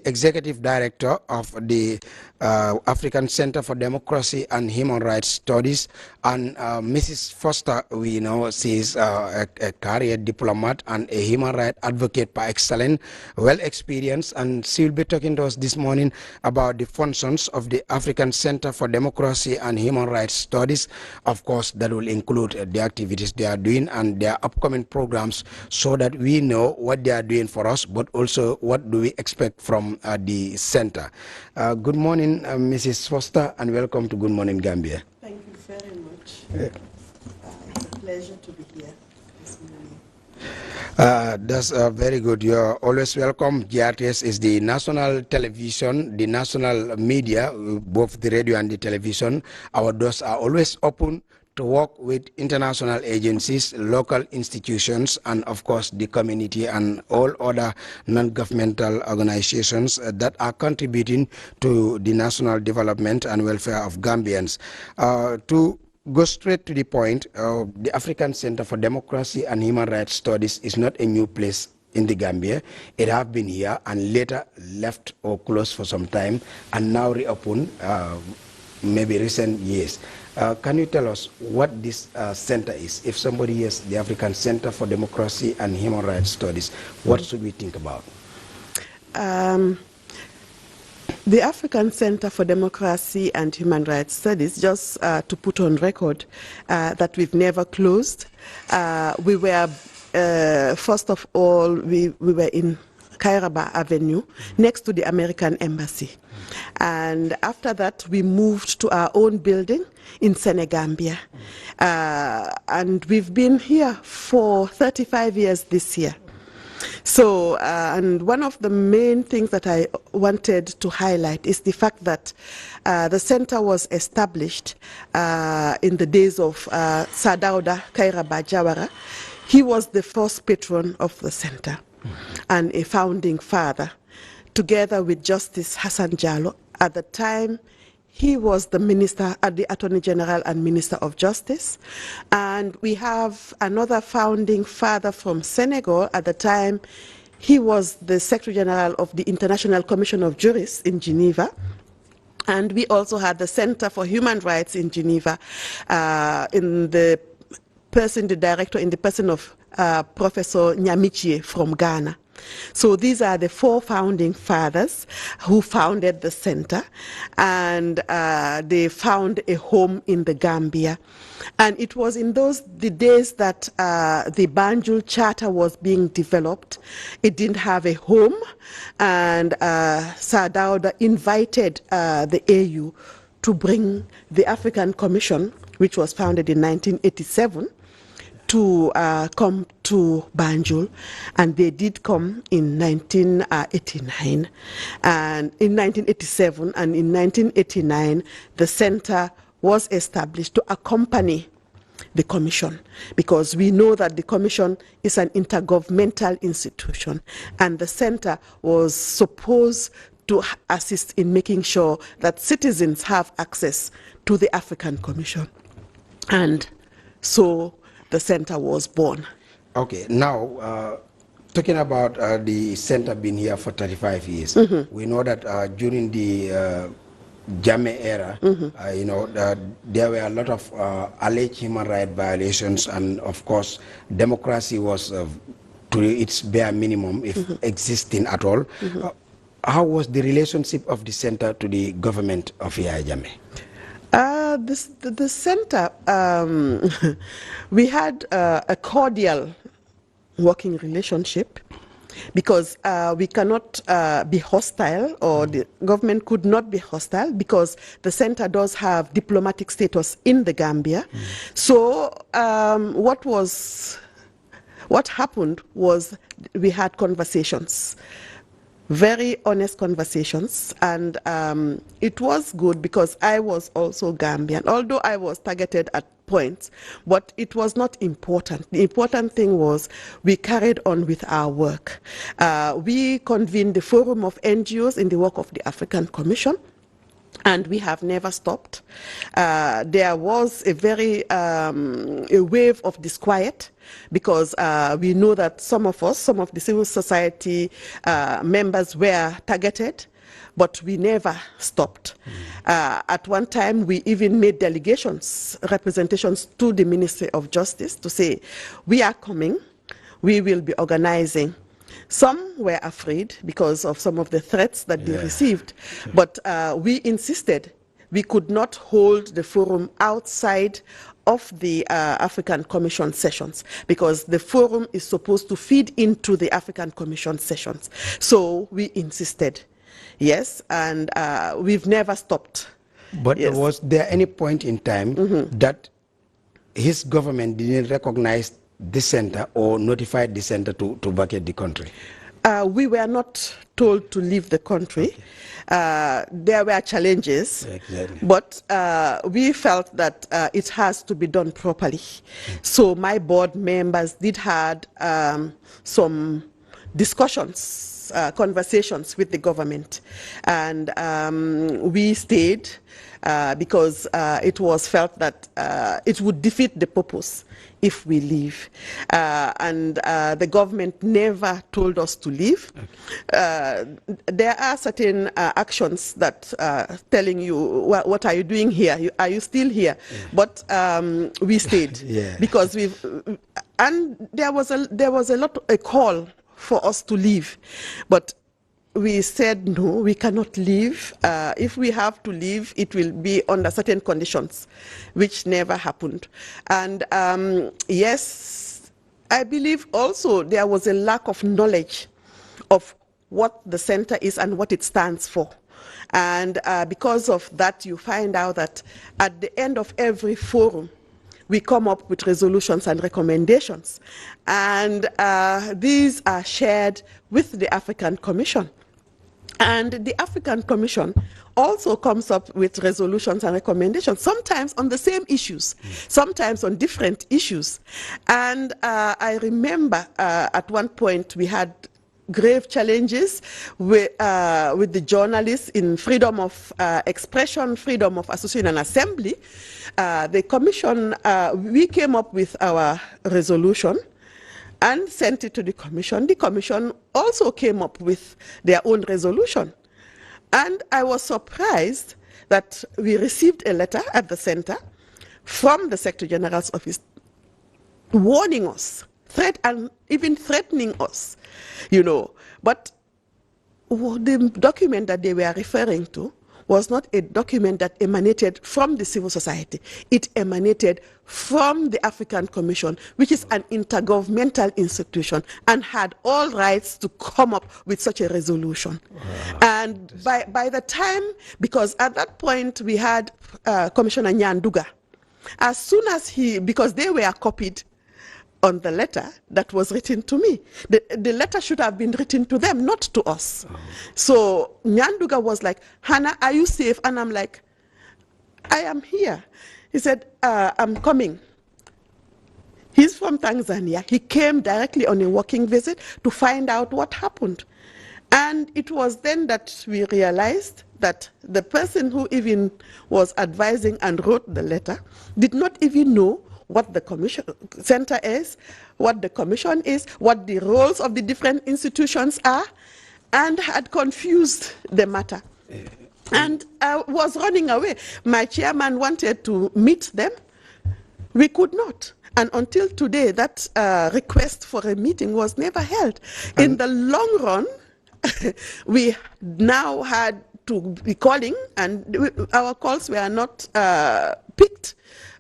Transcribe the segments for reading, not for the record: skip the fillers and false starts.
Executive Director of the African Center for Democracy and Human Rights Studies, and Mrs. Forster, we know she is a career diplomat and a human rights advocate by excellence, well experienced, and she will be talking to us this morning about the functions of the African Center for Democracy and Human Rights Studies. Of course, that will include the activities they are doing and their upcoming programs, so that we know what they are doing for us, but also what do we expect from the center. Good morning, Mrs. Forster, and welcome to Good Morning Gambia. Thank you very much. It's a pleasure to be here this morning. That's very good. You're always welcome. GRTS is the national television, the national media, both the radio and the television. Our doors are always open to work with international agencies, local institutions, and of course the community and all other non-governmental organizations that are contributing to the national development and welfare of Gambians. To go straight to the point, the African Center for Democracy and Human Rights Studies is not a new place in the Gambia. It have been here and later left or closed for some time and now reopened maybe recent years. Can you tell us what this center is? If somebody hears the African Center for Democracy and Human Rights Studies, what should we think about? The African Center for Democracy and Human Rights Studies, just to put on record that we've never closed. We were, first of all, we were in Kairaba Avenue, next to the American Embassy. And after that, we moved to our own building in Senegambia. And we've been here for 35 years this year. So, and one of the main things that I wanted to highlight is the fact that the center was established in the days of Sadauda Kairaba Jawara. He was the first patron of the center and a founding father, together with Justice Hassan Jallow. At the time, he was the minister, the Attorney General and Minister of Justice. And we have another founding father from Senegal. At the time, he was the Secretary General of the International Commission of Jurists in Geneva. And we also had the Center for Human Rights in Geneva, the director in the person of Professor Nyamichie from Ghana. So these are the four founding fathers who founded the center, and they found a home in the Gambia. And it was in the days that the Banjul Charter was being developed. It didn't have a home, and Sir Dawda invited the AU to bring the African Commission, which was founded in 1987, to come to Banjul, and they did come in 1989 and in 1987, and in 1989 the center was established to accompany the commission, because we know that the commission is an intergovernmental institution, and the center was supposed to assist in making sure that citizens have access to the African Commission. And so the center was born. Okay, now talking about the center being here for 35 years, we know that during the Jammeh era, you know, there were a lot of alleged human rights violations, and of course, democracy was to its bare minimum, if existing at all. How was the relationship of the center to the government of Yahya Jammeh? The center, we had a cordial working relationship, because we cannot be hostile, or the government could not be hostile, because the center does have diplomatic status in the Gambia. So what happened was we had conversations, very honest conversations, and it was good because I was also Gambian, although I was targeted at points, but it was not important. The important thing was we carried on with our work. We convened the Forum of NGOs in the work of the African Commission. And we have never stopped. There was a very a wave of disquiet because we know that some of the civil society members were targeted, but we never stopped. At one time, we even made representations to the Ministry of Justice to say, we are coming, we will be organizing. Some were afraid because of some of the threats that they received, but we insisted we could not hold the forum outside of the African Commission sessions because the forum is supposed to feed into the African Commission sessions. So we insisted, yes, and we've never stopped. But was there any point in time that his government didn't recognize the center or notified the center to vacate the country? We were not told to leave the country. There were challenges, but we felt that it has to be done properly. So my board members did had some discussions, conversations with the government, and we stayed because it was felt that it would defeat the purpose if we leave. And the government never told us to leave. There are certain actions that telling you, what are you doing here? Are you still here? But we stayed because and there was a call for us to leave. But we said, no, we cannot leave. If we have to leave, it will be under certain conditions, which never happened. And yes, I believe also there was a lack of knowledge of what the center is and what it stands for. And because of that, you find out that at the end of every forum, we come up with resolutions and recommendations. And these are shared with the African Commission. And the African Commission also comes up with resolutions and recommendations, sometimes on the same issues, sometimes on different issues. And I remember at one point we had grave challenges with the journalists in freedom of expression, freedom of association and assembly. The Commission, we came up with our resolution and sent it to the Commission. The Commission also came up with their own resolution. And I was surprised that we received a letter at the center from the Secretary General's office warning us, and even threatening us, you know. But the document that they were referring to was not a document that emanated from the civil society. It emanated from the African Commission, which is an intergovernmental institution and had all rights to come up with such a resolution. And by the time, because at that point we had Commissioner Nyanduga, as soon as because they were copied on the letter that was written to me. The letter should have been written to them, not to us. So Nyanduga was like, Hannah, are you safe? And I'm like, I am here. He said, I'm coming. He's from Tanzania. He came directly on a working visit to find out what happened. And it was then that we realized that the person who even was advising and wrote the letter did not even know what the commission center is, what the commission is, what the roles of the different institutions are, and had confused the matter. And was running away. My chairman wanted to meet them. We could not. And until today, that request for a meeting was never held. In the long run, we now had to be calling, and our calls were not picked.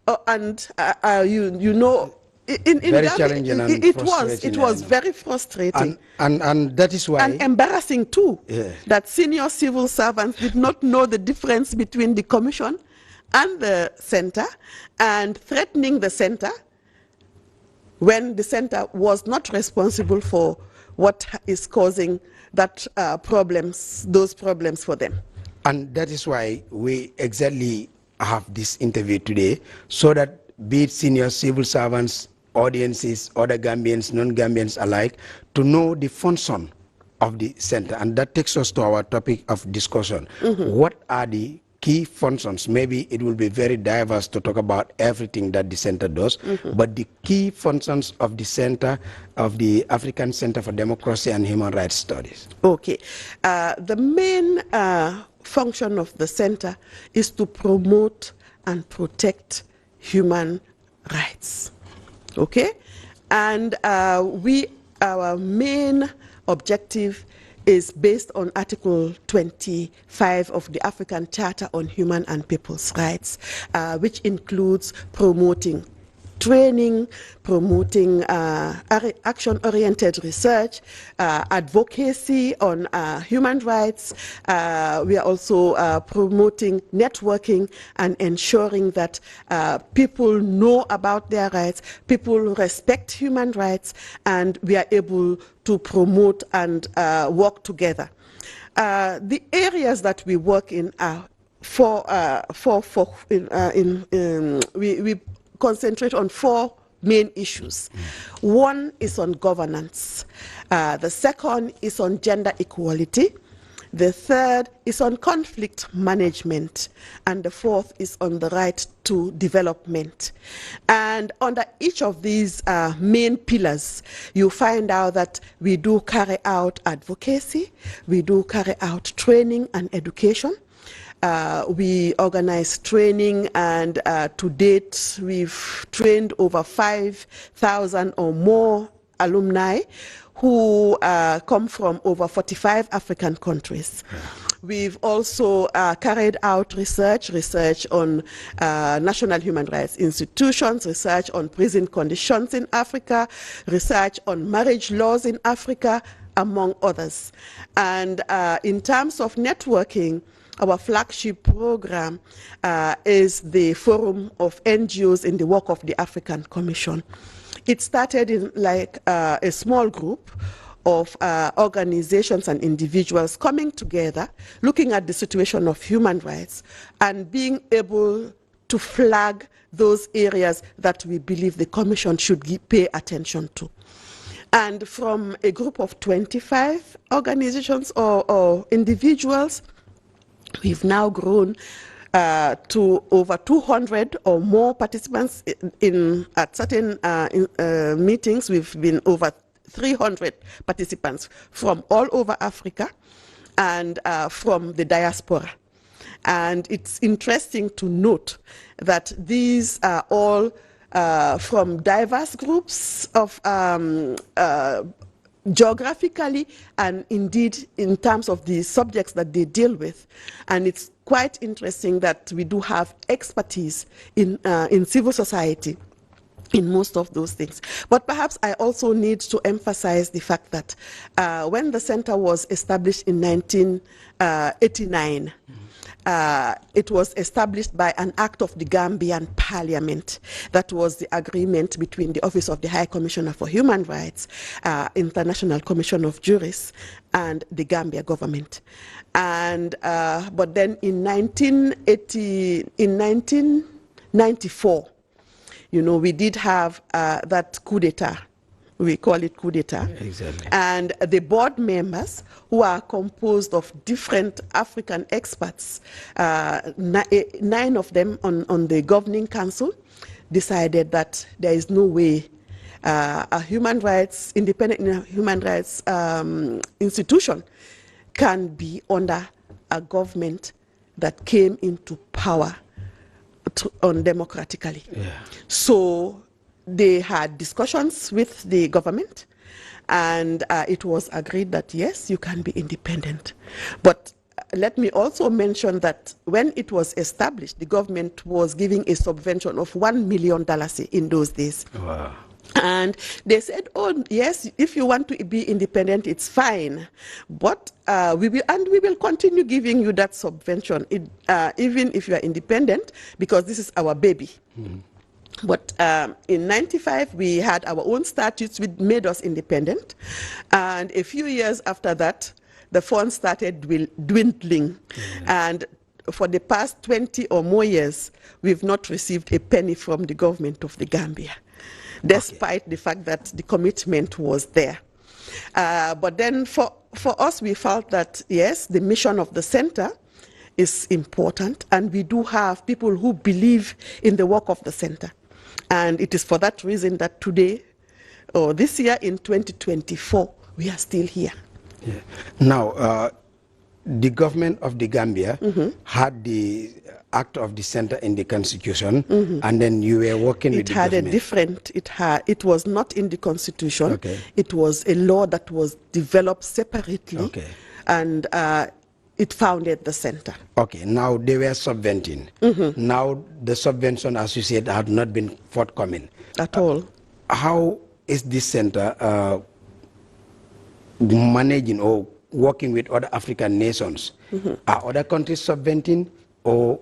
You know, in very Gambia, challenging and it was very frustrating, and that is why, and embarrassing too, that senior civil servants did not know the difference between the commission and the center, and threatening the center when the center was not responsible for what is causing that those problems for them. And that is why we exactly have this interview today, so that be it senior civil servants, audiences, other Gambians, non-Gambians alike, to know the function of the center. And that takes us to our topic of discussion. What are the key functions. Maybe it will be very diverse to talk about everything that the center does, but the key functions of the center, of the African Center for Democracy and Human Rights Studies. Okay. The main function of the center is to promote and protect human rights. Okay? And our main objective is based on Article 25 of the African Charter on Human and People's Rights, which includes promoting training, promoting action-oriented research, advocacy on human rights. We are also promoting networking and ensuring that people know about their rights, people respect human rights, and we are able to promote and work together. The areas that we work in are we concentrate on 4 main issues. One is on governance. The second is on gender equality. The third is on conflict management. And the fourth is on the right to development. And under each of these main pillars, you find out that we do carry out advocacy, we do carry out training and education. We organize training, and to date we've trained over 5,000 or more alumni who come from over 45 African countries. We've also carried out research on national human rights institutions, research on prison conditions in Africa, research on marriage laws in Africa, among others. And in terms of networking, our flagship program is the Forum of NGOs in the Work of the African Commission. It started in a small group of organizations and individuals coming together, looking at the situation of human rights and being able to flag those areas that we believe the Commission should pay attention to. And from a group of 25 organizations or individuals, we've now grown to over 200 or more participants at certain meetings. We've been over 300 participants from all over Africa and from the diaspora. And it's interesting to note that these are all from diverse groups of geographically and indeed in terms of the subjects that they deal with. And it's quite interesting that we do have expertise in civil society in most of those things. But perhaps I also need to emphasize the fact that when the center was established in 1989, it was established by an act of the Gambian Parliament. That was the agreement between the Office of the High Commissioner for Human Rights, International Commission of Jurists, and the Gambia government. And but then in 1994, you know, we did have that coup d'etat. We call it coup d'etat. Exactly. And the board members, who are composed of different African experts, 9 of them on the governing council, decided that there is no way a independent human rights institution can be under a government that came into power undemocratically. Yeah. So they had discussions with the government, and it was agreed that yes, you can be independent. But let me also mention that when it was established, the government was giving a subvention of $1 million in those days. Wow. And they said, oh, yes, if you want to be independent, it's fine. But we will continue giving you that subvention, even if you are independent, because this is our baby. Mm. But in 95, we had our own statutes which made us independent. And a few years after that, the funds started dwindling. Mm. And for the past 20 or more years, we've not received a penny from the government of the Gambia, despite the fact that the commitment was there. But then for us, we felt that, yes, the mission of the center is important, and we do have people who believe in the work of the center. And it is for that reason that today, or this year in 2024, we are still here. Yeah. Now, the government of the Gambia had the act of the center in the constitution, and then you were working with the government. It had a different, it was not in the constitution. Okay. It was a law that was developed separately. Okay. And it founded the center. Okay, now they were subventing. Now the subvention, as you said, had not been forthcoming. At all. How is this center managing or working with other African nations? Are other countries subventing, or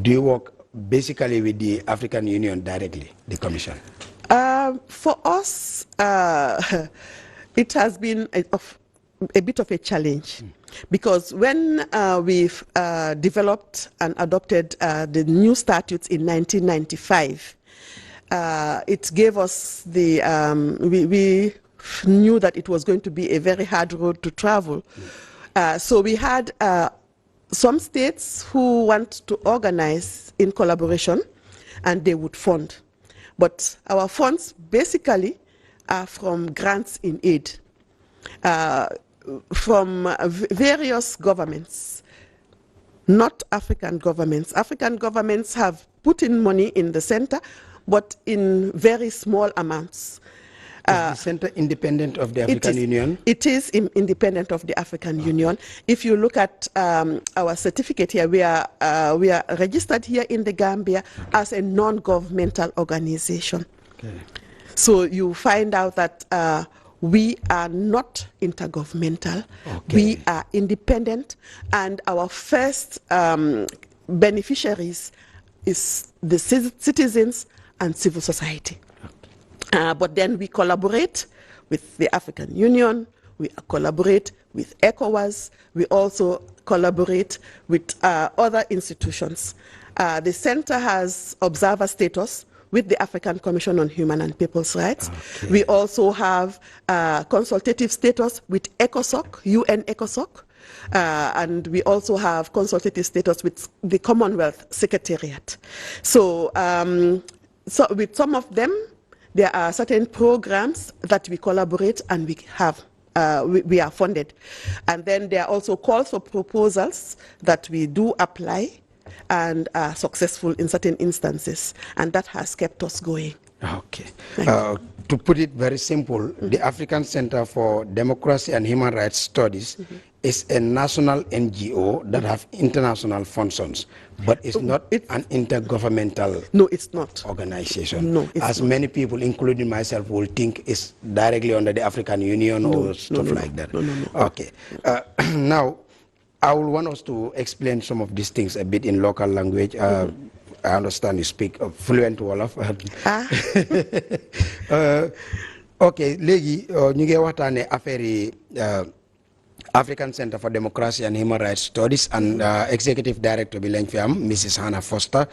do you work basically with the African Union directly, the Commission? For us, it has been a bit of a challenge, because when we've developed and adopted the new statutes in 1995, it gave us the, we knew that it was going to be a very hard road to travel. So we had some states who want to organize in collaboration, and they would fund. But our funds basically are from grants in aid. From various governments, not African governments. African governments have put in money in the center, but in very small amounts. Is the center independent of the African Union? It is independent of the African Union. If you look at our certificate here, we are registered here in the Gambia as a non-governmental organization. Okay. So you find out that we are not intergovernmental. Okay. We are independent, and our first beneficiaries is the citizens and civil society. But then we collaborate with the African Union, we collaborate with ECOWAS, we also collaborate with other institutions. The center has observer status with the African Commission on Human and People's Rights. Okay. We also have consultative status with ECOSOC, UN ECOSOC, and we also have consultative status with the Commonwealth Secretariat. So, so with some of them, there are certain programs that we collaborate and we have. We are funded. And then there are also calls for proposals that we do apply and are successful in certain instances, and that has kept us going. Okay. To put it very simple, the African Center for Democracy and Human Rights Studies is a national NGO that have international functions, but it's not an intergovernmental organization. No, it's as not. Many people, including myself, will think it's directly under the African Union or stuff like that. No. Okay. Now, I will want us to explain some of these things a bit in local language. I understand you speak fluent Wolof. Okay, léegi ñu ngi waxtaane affaire African Center for Democracy and Human Rights Studies and Executive Director bi lañ fi am Mrs. Hannah Forster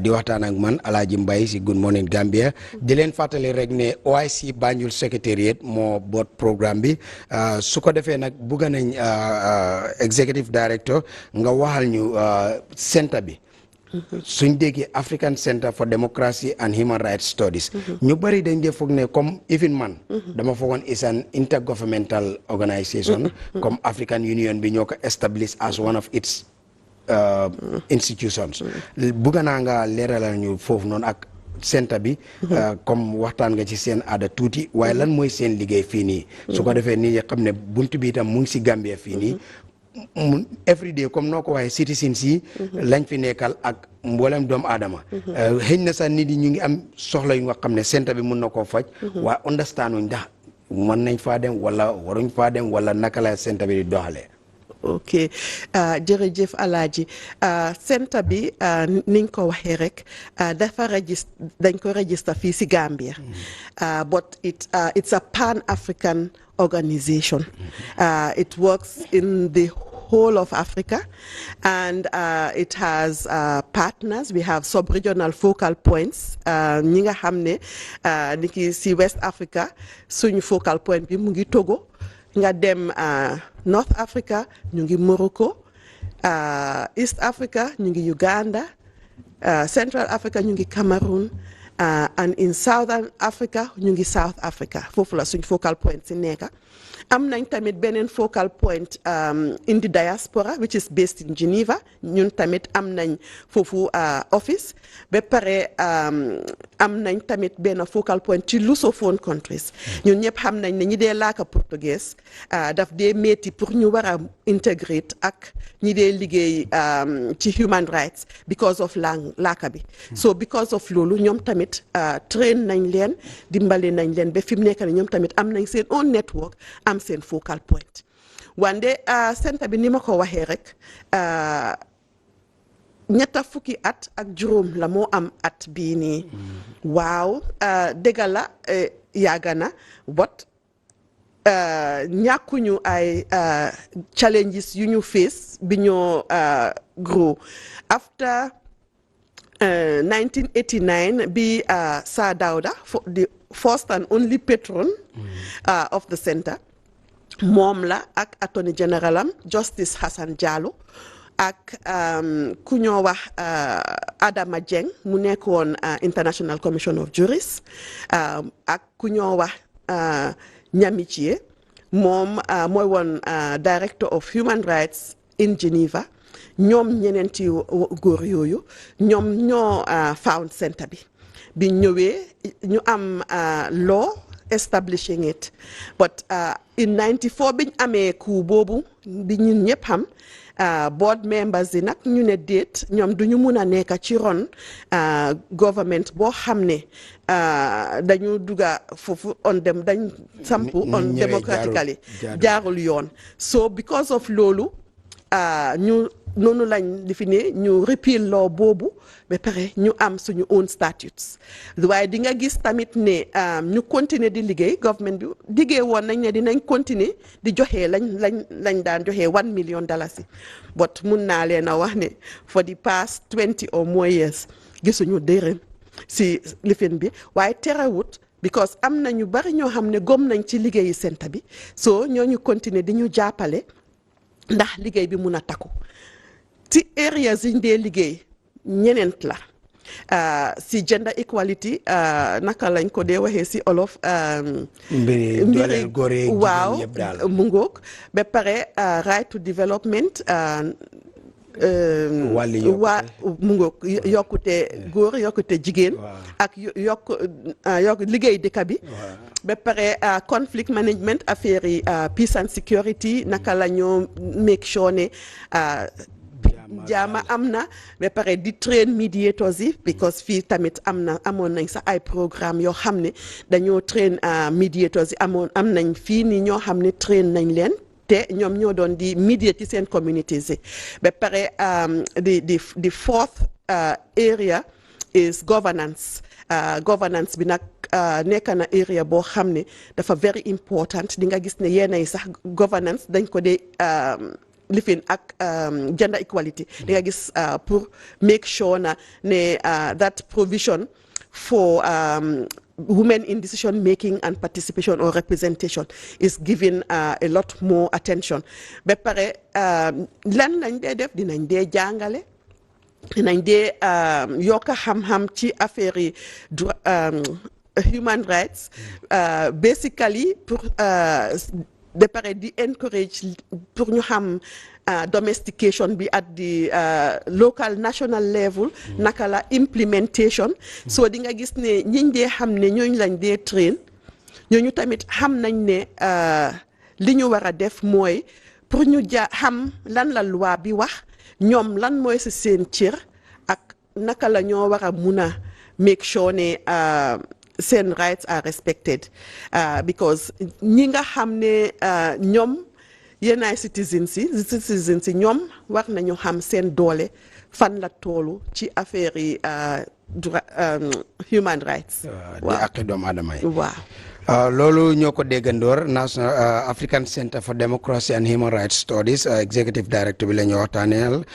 di waxtaan ak man Alhaji Mbaye si Good Morning Gambia di leen fàttali rek ne OIC Banjul Secretariat moo boot programme bi su ko defee nag bugga nañ Executive Director nga waxal ñu centre bi suñ déggee African Center for Democracy and Human Rights Studies ñu bari dañ dee foog ne comme even man dama foogoon is an intergovernmental organisation comme African Union bi ñoo ko establish as one of its institutions bugga naa nga leeralal ñu foofu noonu ak centre bi comme waxtaan nga ci seen aada tuuti waaye lan mooy seen liggéey fii nii su ko defee nii xam ne buntu bi itam mu ngi si Gambia fii nii every day comme noo ko waxee citizens yi lañ fi nekkal ak mboolem doomu aadama xëy na sax nit yi ñu ngi am soxla yu nga xam ne centre bi mun na koo faj waaye understand wuñ ndax mën nañ faa dem wala waruñ faa dem wala naka la centre bi di doxalee. Ok jërëjëf Alhaji centre bi ni nga ko waxee rek dafa dañ ko register fii si Gambia but it's a pan-African organization. It works in the whole of Africa, and it has partners. We have sub-regional focal points. ñi nga xam ne niki si West Africa suñu focal point bi mu ngi Togo nga dem North Africa ñu ngi Morocco East Africa ñu ngi Uganda, Central Africa ñu ngi Cameroon, and in Southern Africa ñu ngi South Africa foofu la suñ focal point si nekka. Am nañ tamit beneen focal point in the diaspora which is based in Geneva ñun tamit am nañ foofu office ba pare am nañ tamit benn focal point ci lusophone countries ñun ñëpp xam nañ ne ñi dee laaka portugais daf dee métti pour ñu war a integrate ak ñi dee liggéey ci human rights because of laaka bi so because of loolu ñoom tamit train nañ leen dimbale nañ leen ba fi mu nekk ne ñoom tamit am nañ seen own network am seen focal point wande centre bi ni ma ko waxee rek ñetta fukki at ak juróom la moo am at bii nii waaw dëgg la yàgg na but ñàkkuñu ay challenges yu ñu face bi ñoo grow after 1989 bi Sir Dawda the first and only patron of the centre moom la ak attorney general am Justice Hassan Jallow ak ku ñoo wax Adama Jeng mu nekkoon International Commission of Jurists ak ku ñoo wax Nyamichie moom mooy woon Director of Human Rights in Geneva ñoom ñeneenti góor yooyu ñoom ñoo found centre bi ñëwee ñu am law establishing it but in 94 biñ amee coup boobu bi ñun ñëpp xam board members yi nag ñu ne déet ñoom duñu mun a nekk ci ron government boo xam ne dañu dugga foofu on dem dañ sampu on democratically jaarul yoon so because of loolu ñu noonu lañ définir ñu repeal law boobu ba pare ñu am suñu own statutes waaye di nga gis tamit ne ñu continuer di liggéey government bi diggee woon nañ ne dinañ continuer di joxe lañ daan joxe $1 million but mun naa leen a wax ne for the past 20 or more years gisuñu dërëm si lifin bi waaye terewut because am na ñu bari ñoo xam ne gom nañ ci liggéeyi centre bi so ñooñu continuer di ñu jàppale ndax liggéey bi mun a takku ci areas yi ñu dee liggéey ñeneent la si gender equality naka lañ ko dee waxee si olof mbiri waaw mu ngoog ba pare right to development mu ngoog yokkute góor yokkute jigéen ak yokk liggéey dëkk bi ba pare conflict management affaire yi peace and security naka la ñoo make sure ne jaama am na ba pare di train mediators yi because fii tamit amoon nañ sax ay programme yoo xam ne dañoo train mediators yi am nañ fii ni ñoo xam ne train nañ leen te ñoom ñoo doon di mediate ci seen communities yi ba pare the fourth area is governance governance bi nag nekk na area boo xam ne dafa very important di nga gis ne yenn yi sax governance dañ ko dee lifin ak gender equality di nga gis pour make sure na ne that provision for women in decision making and participation or representation is given a lot more attention ba pare lan lañ dee def dinañ dee jàngale dinañ dee yokk xam-xam ci affaire yi human rights basically pour de pare di encourage pour ñu xam domestication bi at the local national level naka la implementation so di nga gis ne ñiñ dee xam ne ñooñu lañ dee train ñooñu tamit xam nañ ne li ñu war a def mooy pour ñu xam lan la loi bi wax ñoom lan mooy si seen cër ak naka la ñoo war a mun a make sure ne seen rights are respected because ñi nga xam ne ñoom yenn ay citizens yi ñoom war nañu xam seen doole fan la toolu ci affaire yi human rights. di ak doomu aadama yi. waaw. Lolu ñoko déggandoor National African Center for Democracy and Human Rights Studies Executive Director bi la ñu waxtaaneel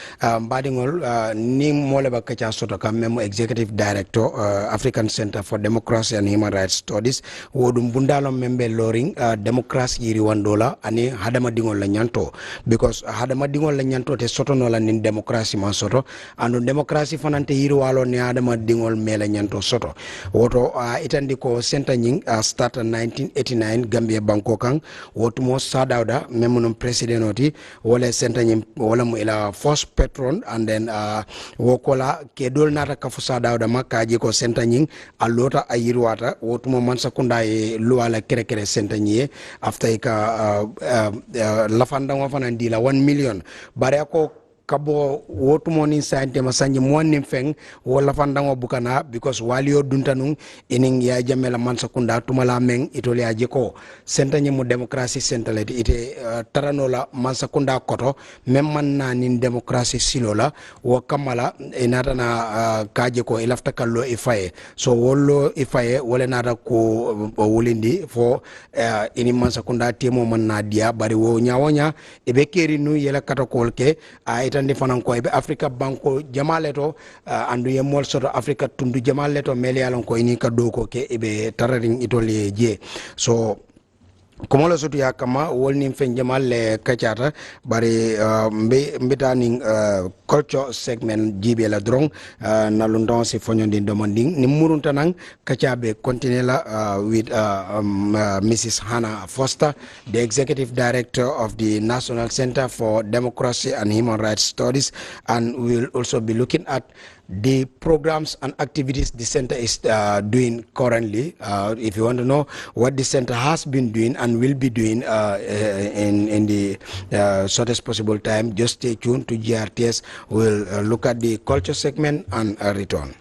mbaɗigol ni mole ba kaca soto kam memo Executive Director African Center for Democracy and Human Rights Studies woɗum bundalo membe loring démocratie yiri wandola ani hadama dingol la ñanto because hadama dingol la ñanto te soto no la nin démocratie man soto andu démocratie fanante yiri walo ni hadama dingol mela ñanto soto woto itandi ko center ñing start 1989 Gambia banko kan wotumo sadawda memunum president oti wala center ñim wala mu ila first patron and then wokola ke dol nata kafu sadawda makaji ko center ñing alota ayirwata wotumo man sakunda e luwala kere kere center ñi after ka lafanda wa fana ndila 1 million bare ko kabo wotumo ni sante masanji monni feng wala fandango bukana because walio duntanung ining ya jamela mansakunda tumala meng itoli ajeko senta nyi mu demokrasi sentaleti ite taranola mansakunda koto memman na nin demokrasi silola wo kamala inata na kaje ko ilafta kallo ifaye so wollo ifaye wala nata ko wulindi fo ini mansakunda temo man na dia bari wo nyawonya ibe keri nu yela katakol ke tandi fanan ko be Africa banko jamale to andu yemol soto Africa tundu jamale to meli alon ko ni ka do ko ke be tararing itole je so komo la sotu ya kama wolni fen jamal le kachata bari mbitaning culture segment jibe la drong na london si fonyondi demanding ni murunta nang kachabe continue la with Mrs. Hannah Forster, the Executive Director of the National Center for Democracy and Human Rights Studies, and we will also be looking at the programs and activities the center is doing currently. If you want to know what the center has been doing and will be doing in the shortest possible time, just stay tuned to GRTS. We'll look at the culture segment and return.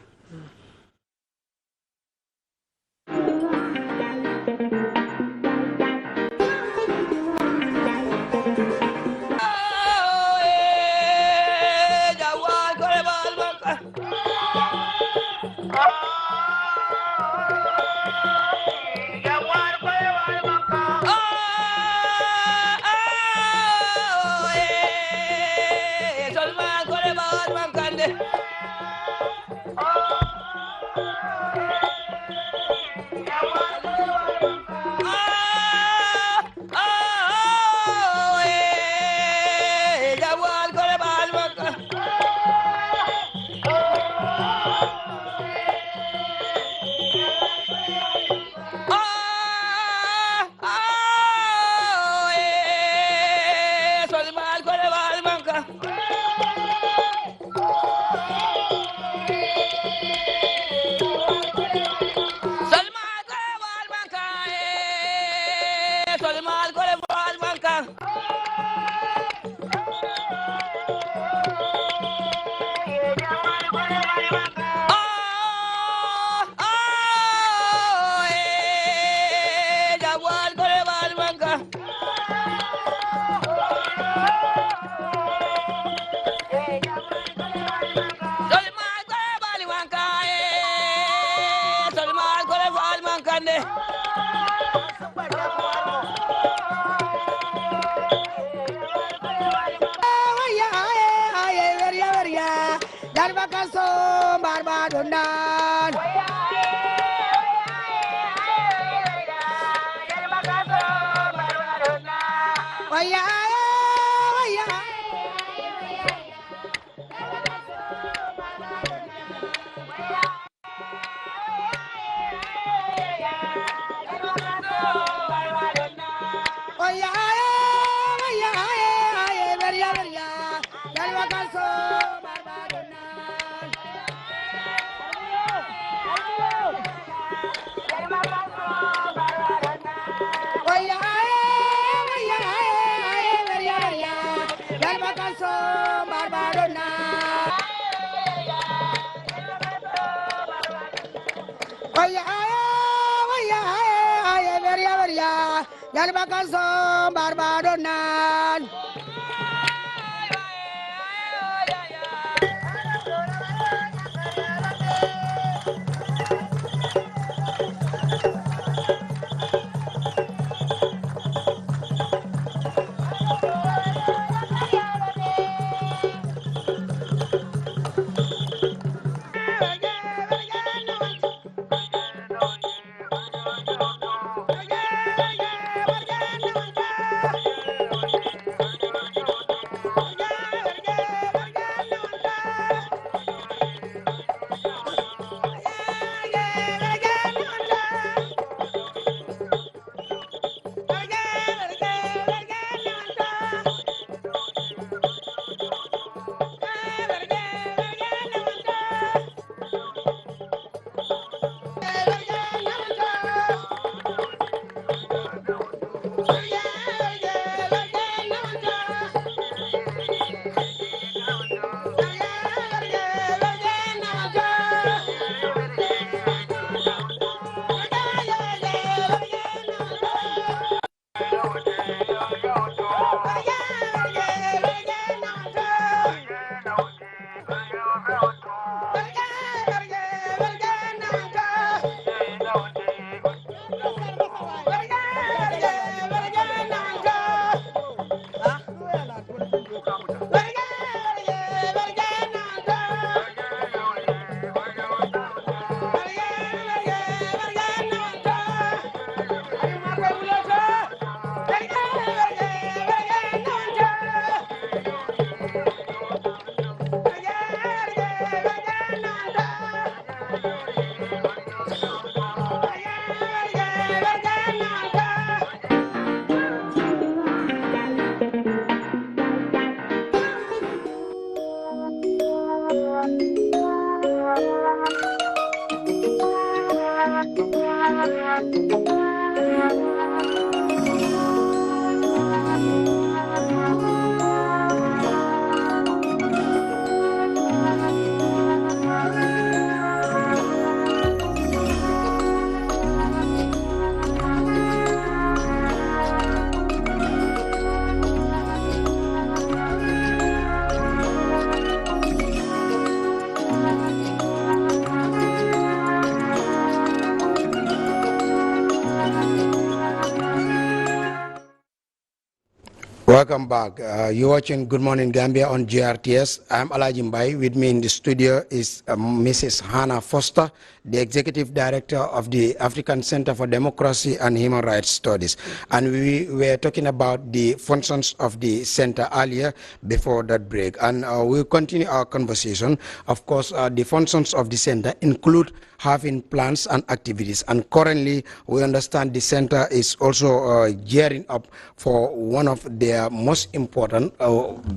Welcome back. You're watching Good Morning Gambia on GRTS. I'm Alaji Mbai. With me in the studio is Mrs. Hannah Forster, the Executive Director of the African Center for Democracy and Human Rights Studies. And we were talking about the functions of the center earlier before that break. And we'll continue our conversation. Of course, the functions of the center include having plans and activities, and currently we understand the center is also gearing up for one of their most important,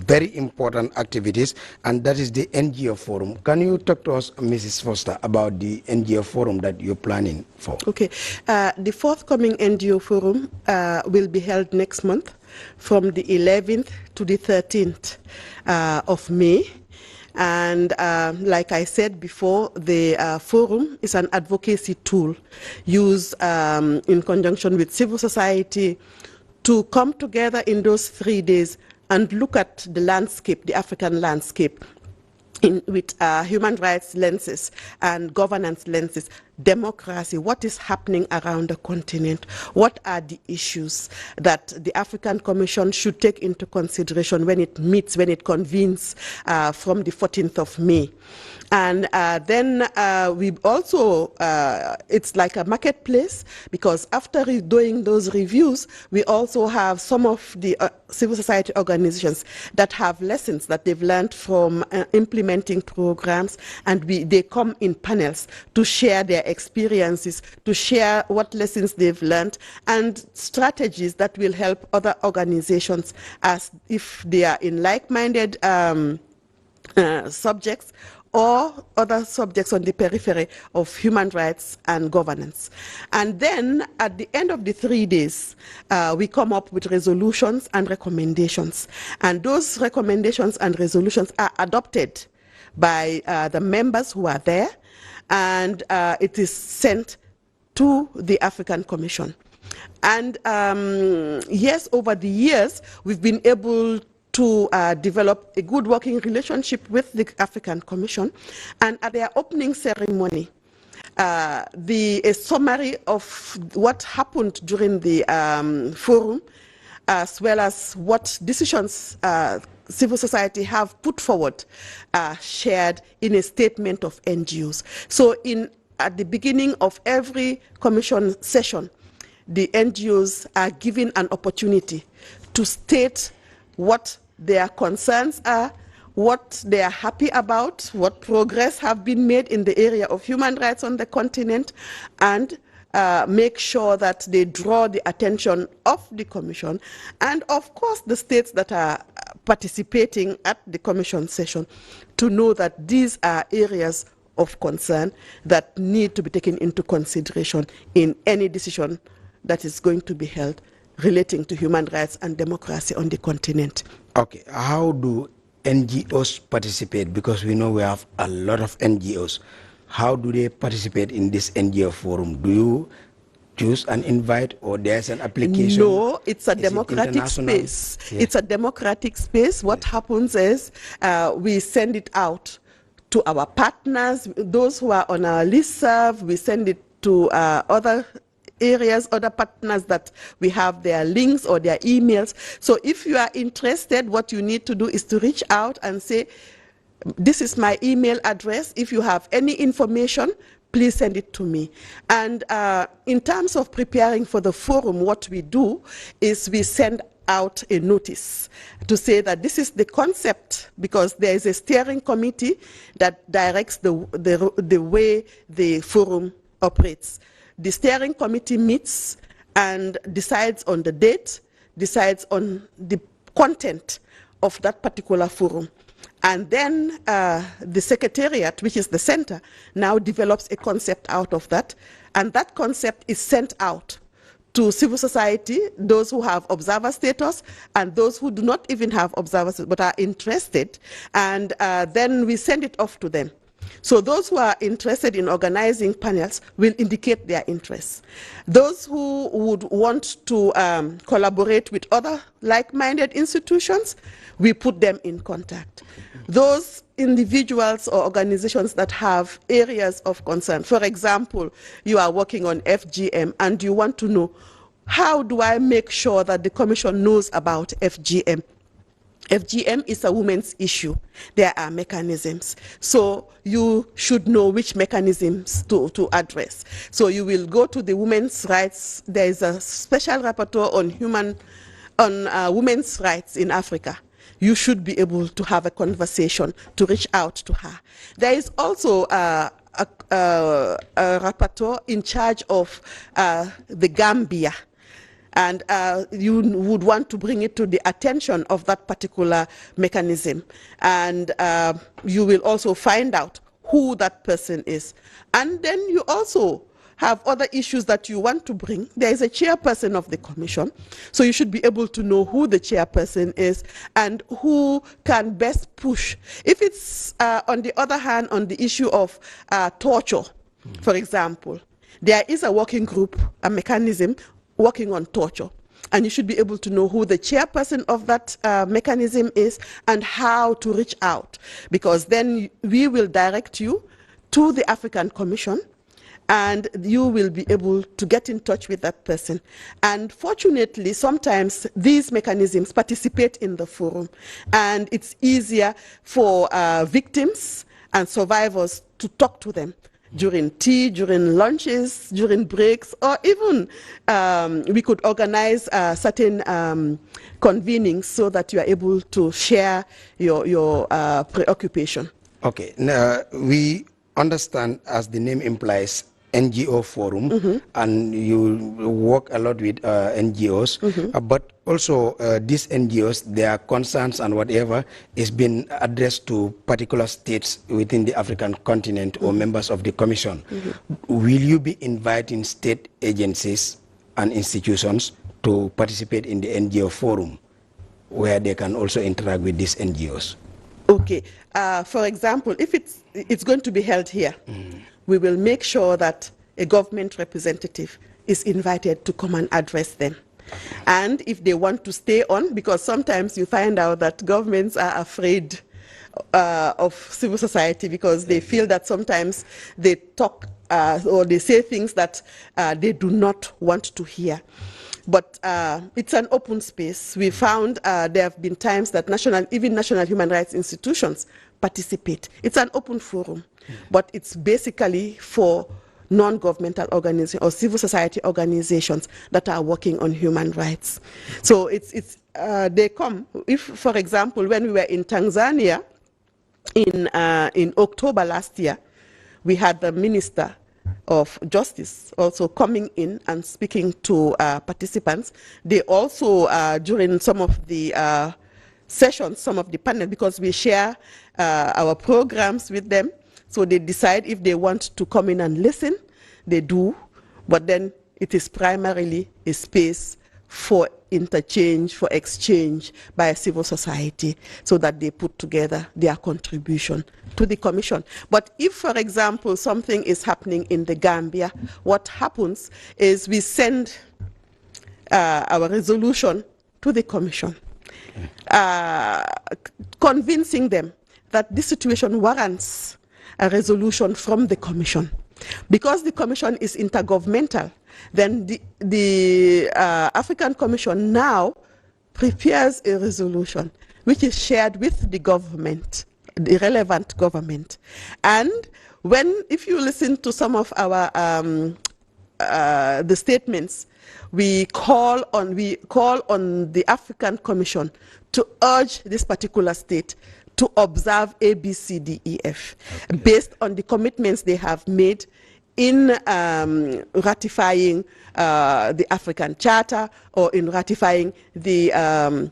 very important activities, and that is the NGO Forum. Can you talk to us, Mrs. Forster, about the NGO Forum that you're planning for? Okay, the forthcoming NGO Forum will be held next month from the 11th to the 13th of May. And like I said before, the forum is an advocacy tool used in conjunction with civil society to come together in those 3 days and look at the landscape, the African landscape, with human rights lenses and governance lenses, democracy, what is happening around the continent, what are the issues that the African Commission should take into consideration when it meets, when it convenes from the 14th of May. And then we also, it's like a marketplace, because after doing those reviews, we also have some of the civil society organizations that have lessons that they've learned from implementing programs, and they come in panels to share their experiences, to share what lessons they've learned, and strategies that will help other organizations as if they are in like-minded subjects or other subjects on the periphery of human rights and governance. And then at the end of the 3 days, we come up with resolutions and recommendations. And those recommendations and resolutions are adopted by the members who are there, and it is sent to the African Commission. And yes, over the years, we've been able to develop a good working relationship with the African Commission. And at their opening ceremony, a summary of what happened during the forum, as well as what decisions civil society have put forward, shared in a statement of NGOs. So at the beginning of every commission session, the NGOs are given an opportunity to state what their concerns are, what they are happy about, what progress have been made in the area of human rights on the continent, and make sure that they draw the attention of the Commission and, of course, the states that are participating at the Commission session to know that these are areas of concern that need to be taken into consideration in any decision that is going to be held relating to human rights and democracy on the continent. Okay, how do NGOs participate? Because we know we have a lot of NGOs. How do they participate in this NGO forum? Do you choose an invite, or there's an application? No, it's a democratic space. Yeah. It's a democratic space. What happens is we send it out to our partners, those who are on our listserv. We send it to other areas, other partners that we have their links or their emails. So if you are interested, what you need to do is to reach out and say, this is my email address. If you have any information, please send it to me. And in terms of preparing for the forum, what we do is we send out a notice to say that this is the concept, because there is a steering committee that directs the way the forum operates. The steering committee meets and decides on the date, decides on the content of that particular forum. And then the secretariat, which is the center, now develops a concept out of that. And that concept is sent out to civil society, those who have observer status and those who do not even have observer status but are interested. And then we send it off to them. So those who are interested in organizing panels will indicate their interests. Those who would want to collaborate with other like-minded institutions, we put them in contact. Those individuals or organizations that have areas of concern, for example, you are working on FGM and you want to know how do I make sure that the Commission knows about FGM? FGM is a women's issue. There are mechanisms. So you should know which mechanisms to address. So you will go to the women's rights. There is a special rapporteur on women's rights in Africa. You should be able to have a conversation, to reach out to her. There is also a rapporteur in charge of the Gambia. And you would want to bring it to the attention of that particular mechanism. And you will also find out who that person is. And then you also have other issues that you want to bring. There is a chairperson of the commission, so you should be able to know who the chairperson is and who can best push. If it's, on the other hand, on the issue of torture, for example, there is a working group, a mechanism, working on torture, and you should be able to know who the chairperson of that mechanism is and how to reach out, because then we will direct you to the African Commission and you will be able to get in touch with that person. And fortunately, sometimes these mechanisms participate in the forum, and it's easier for victims and survivors to talk to them during tea, during lunches, during breaks, or even we could organize certain convenings so that you are able to share your preoccupation. Okay. Now, we understand, as the name implies, NGO forum, and you work a lot with NGOs, but also these NGOs, their concerns and whatever is being addressed to particular states within the African continent or members of the Commission. Will you be inviting state agencies and institutions to participate in the NGO forum, where they can also interact with these NGOs? Okay. For example, if it's going to be held here, we will make sure that a government representative is invited to come and address them. And if they want to stay on, because sometimes you find out that governments are afraid of civil society because they feel that sometimes they talk or they say things that they do not want to hear. But it's an open space. We found there have been times that even national human rights institutions participate. It's an open forum, but it's basically for non-governmental organizations or civil society organizations that are working on human rights. So they come. If, for example, when we were in Tanzania in October last year, we had the Minister of Justice also coming in and speaking to participants. They also, during some of the sessions, some of the panel, because we share our programs with them, so they decide if they want to come in and listen, they do, but then it is primarily a space for interchange, for exchange by civil society, so that they put together their contribution to the Commission. But if, for example, something is happening in the Gambia, what happens is we send our resolution to the Commission, convincing them that this situation warrants a resolution from the Commission. Because the Commission is intergovernmental, then the African Commission now prepares a resolution which is shared with the government, the relevant government. And if you listen to some of our the statements, we call on the African Commission to urge this particular state to observe ABCDEF, based on the commitments they have made in ratifying the African Charter, or in ratifying the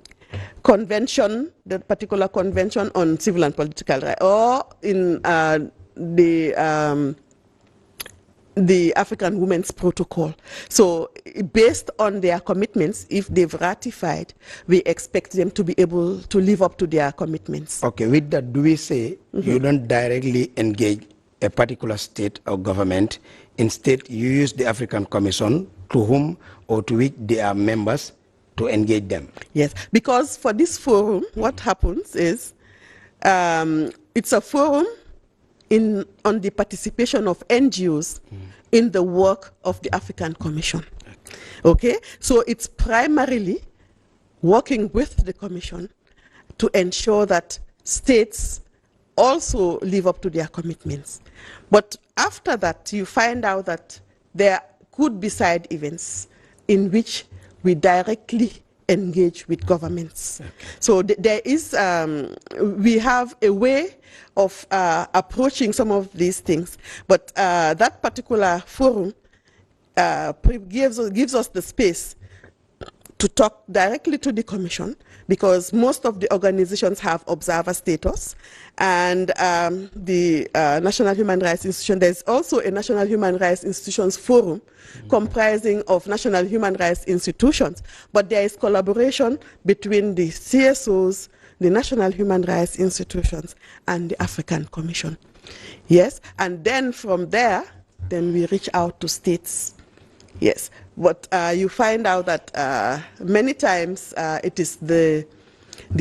convention, the particular convention on civil and political rights, or in the African Women's Protocol. So based on their commitments, if they've ratified, we expect them to be able to live up to their commitments. Okay, with that, do we say you don't directly engage a particular state or government? Instead, you use the African Commission, to whom or to which they are members, to engage them? Yes, because for this forum, what happens is it's a forum on the participation of NGOs in the work of the African Commission. Okay, so it's primarily working with the Commission to ensure that states also live up to their commitments. But after that, you find out that there could be side events in which we directly engage with governments. Okay. So there is, we have a way of approaching some of these things, but that particular forum gives us the space to talk directly to the Commission, because most of the organizations have observer status, and the National Human Rights Institution, there's also a National Human Rights Institutions Forum comprising of national human rights institutions, but there is collaboration between the CSOs, the National Human Rights Institutions, and the African Commission. Yes, and then from there, then we reach out to states. Yes, but you find out that many times it is the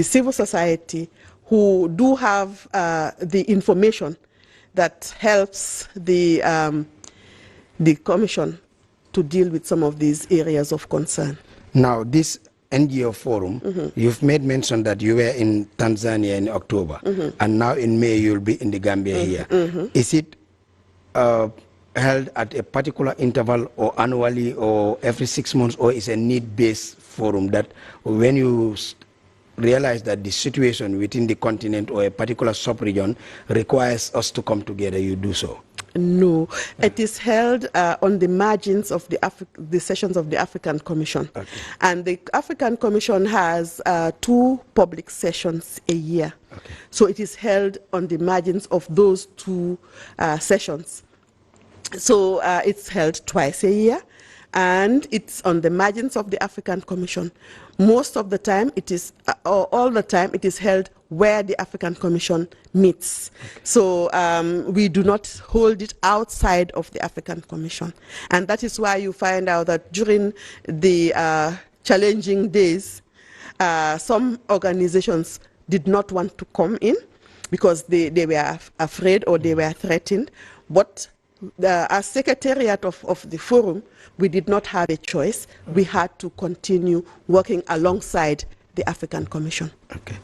civil society who do have the information that helps the Commission to deal with some of these areas of concern. Now, this NGO forum, you've made mention that you were in Tanzania in October, and now in May you'll be in the Gambia here. Is it held at a particular interval or annually or every 6 months, or is a need-based forum that when you realize that the situation within the continent or a particular sub-region requires us to come together, you do so? No, it is held on the margins of the sessions of the African Commission. Okay. And the African Commission has 2 public sessions a year. Okay. So it is held on the margins of those 2 sessions. So it's held twice a year, and it's on the margins of the African Commission. Most of the time, it is, all the time, it is held where the African Commission meets. So we do not hold it outside of the African Commission. And that is why you find out that during the challenging days, some organizations did not want to come in because they were afraid or they were threatened. But as secretariat of the forum, we did not have a choice. We had to continue working alongside the African Commission. Okay.